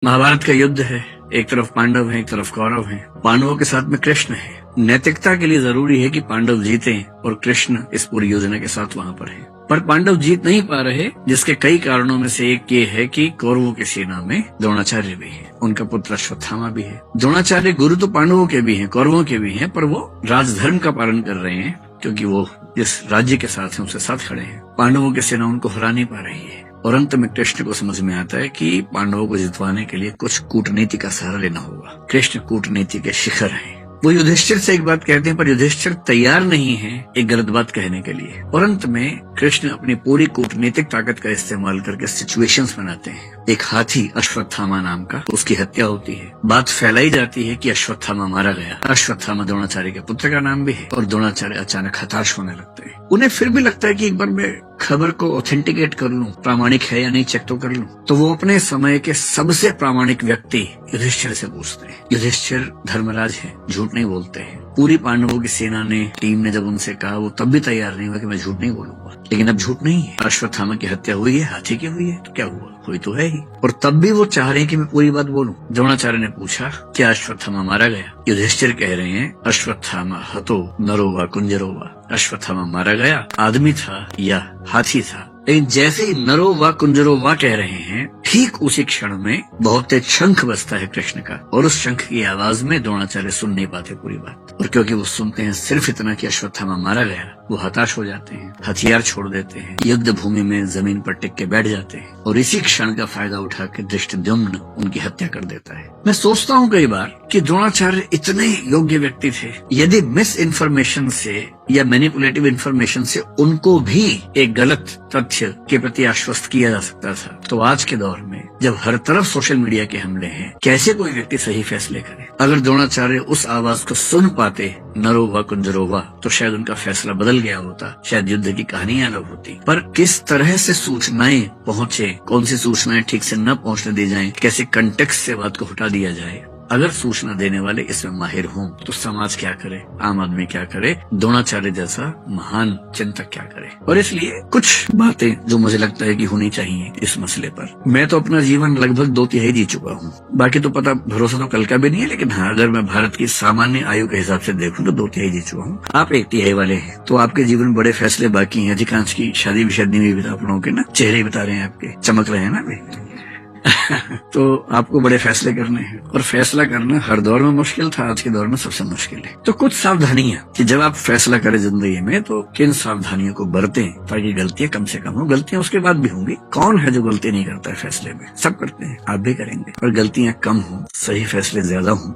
महाभारत का युद्ध है, एक तरफ पांडव हैं, एक तरफ कौरव हैं। पांडवों के साथ में कृष्ण है। नैतिकता के लिए जरूरी है कि पांडव जीतें और कृष्ण इस पूरी योजना के साथ वहाँ पर हैं। पर पांडव जीत नहीं पा रहे, जिसके कई कारणों में से एक ये है कि कौरवों की सेना में द्रोणाचार्य भी है, उनका पुत्र अश्वत्थामा भी है। द्रोणाचार्य गुरु तो पांडवों के भी हैं, कौरवों के भी हैं, पर वो राजधर्म का पालन कर रहे हैं क्योंकि वो जिस राज्य के साथ हैं उसके साथ खड़े हैं। पांडवों की सेना उनको हरा नहीं पा रही है और अंत में कृष्ण को समझ में आता है कि पांडवों को जितवाने के लिए कुछ कूटनीति का सहारा लेना होगा। कृष्ण कूटनीति के शिखर हैं। वो युधिष्ठिर से एक बात कहते हैं, पर युधिष्ठिर तैयार नहीं है एक गलत बात कहने के लिए। और अंत में कृष्ण अपनी पूरी कूटनीतिक ताकत का इस्तेमाल करके सिचुएशंस बनाते हैं। एक हाथी अश्वत्थामा नाम का, उसकी हत्या होती है। बात फैलाई जाती है कि अश्वत्थामा मारा गया। अश्वत्थामा द्रोणाचार्य के पुत्र का नाम भी है और द्रोणाचार्य अचानक हताश होने लगते हैं। उन्हें फिर भी लगता है कि एक बार मैं खबर को ऑथेंटिकेट कर लूं, प्रामाणिक है या नहीं चेक तो कर लूं। तो वो अपने समय के सबसे प्रामाणिक व्यक्ति युधिष्ठिर से पूछते हैं। युधिष्ठिर धर्मराज है, झूठ नहीं बोलते हैं। पूरी पांडवों की सेना ने, टीम ने जब उनसे कहा, वो तब भी तैयार नहीं हुआ कि मैं झूठ नहीं बोलूंगा। लेकिन अब झूठ नहीं है, अश्वत्थामा की हत्या हुई है, हाथी की हुई है, तो क्या हुआ, हुई तो है ही। और तब भी वो चाह रहे हैं कि मैं पूरी बात बोलूं। द्रोणाचार्य ने पूछा, क्या अश्वत्थामा मारा गया? युधिष्ठिर कह रहे हैं, अश्वत्थामा हतो नरो वा कुंजरो वा। अश्वत्थामा मारा गया, आदमी था या हाथी था। लेकिन जैसे ही नरो वा कुंजरो वा कह रहे हैं, ठीक उसी क्षण में बहुत तेज शंख बजता है कृष्ण का, और उस शंख की आवाज में द्रोणाचार्य सुन नहीं पाते पूरी बात। और क्योंकि वो सुनते हैं सिर्फ इतना कि अश्वत्थामा मारा गया, वो हताश हो जाते हैं, हथियार छोड़ देते हैं, युद्ध भूमि में जमीन पर टिक के बैठ जाते हैं। और इसी क्षण का फायदा उठा के धृष्टद्युम्न उनकी हत्या कर देता है। मैं सोचता हूँ कई बार कि द्रोणाचार्य इतने योग्य व्यक्ति थे, यदि मिस इन्फॉर्मेशन से या मैनिपुलेटिव इन्फॉर्मेशन से उनको भी एक गलत तथ्य के प्रति आश्वस्त किया जा सकता था, तो आज के दौर में जब हर तरफ सोशल मीडिया के हमले हैं, कैसे कोई व्यक्ति सही फैसले करे? अगर द्रोणाचार्य उस आवाज को सुन पाते, नरो वा कुंजरो वा, तो शायद उनका फैसला बदल गया होता, शायद युद्ध की कहानी अलग होती। पर किस तरह से सूचनाएं पहुंचे, कौन सी सूचनाएं ठीक से न पहुंचने दी जाएं, कैसे कंटेक्स्ट से बात को हटा दिया जाए, अगर सूचना देने वाले इसमें माहिर हों, तो समाज क्या करे, आम आदमी क्या करे, द्रोणाचार्य जैसा महान चिंतक क्या करे। और इसलिए कुछ बातें जो मुझे लगता है कि होनी चाहिए इस मसले पर। मैं तो अपना जीवन लगभग 2/3 जी चुका हूँ, बाकी तो पता भरोसा तो कल का भी नहीं है। लेकिन हाँ, अगर मैं भारत की सामान्य आयु के हिसाब से देखूं तो 2/3 जी चुका हूँ। आप 1/3 वाले हैं, तो आपके जीवन में बड़े फैसले बाकी हैं। अधिकांश की शादी भी नहीं हुई, आप लोगों के ना चेहरे बता रहे हैं, आपके चमक रहे हैं ना अभी। तो आपको बड़े फैसले करने हैं, और फैसला करना हर दौर में मुश्किल था, आज के दौर में सबसे मुश्किल है। तो कुछ सावधानियां कि जब आप फैसला करें जिंदगी में, तो किन सावधानियों को बरतें ताकि गलतियां कम से कम हो। गलतियां उसके बाद भी होंगी, कौन है जो गलती नहीं करता है फैसले में? सब करते हैं, आप भी करेंगे, पर गलतियां कम हो, सही फैसले ज्यादा हों।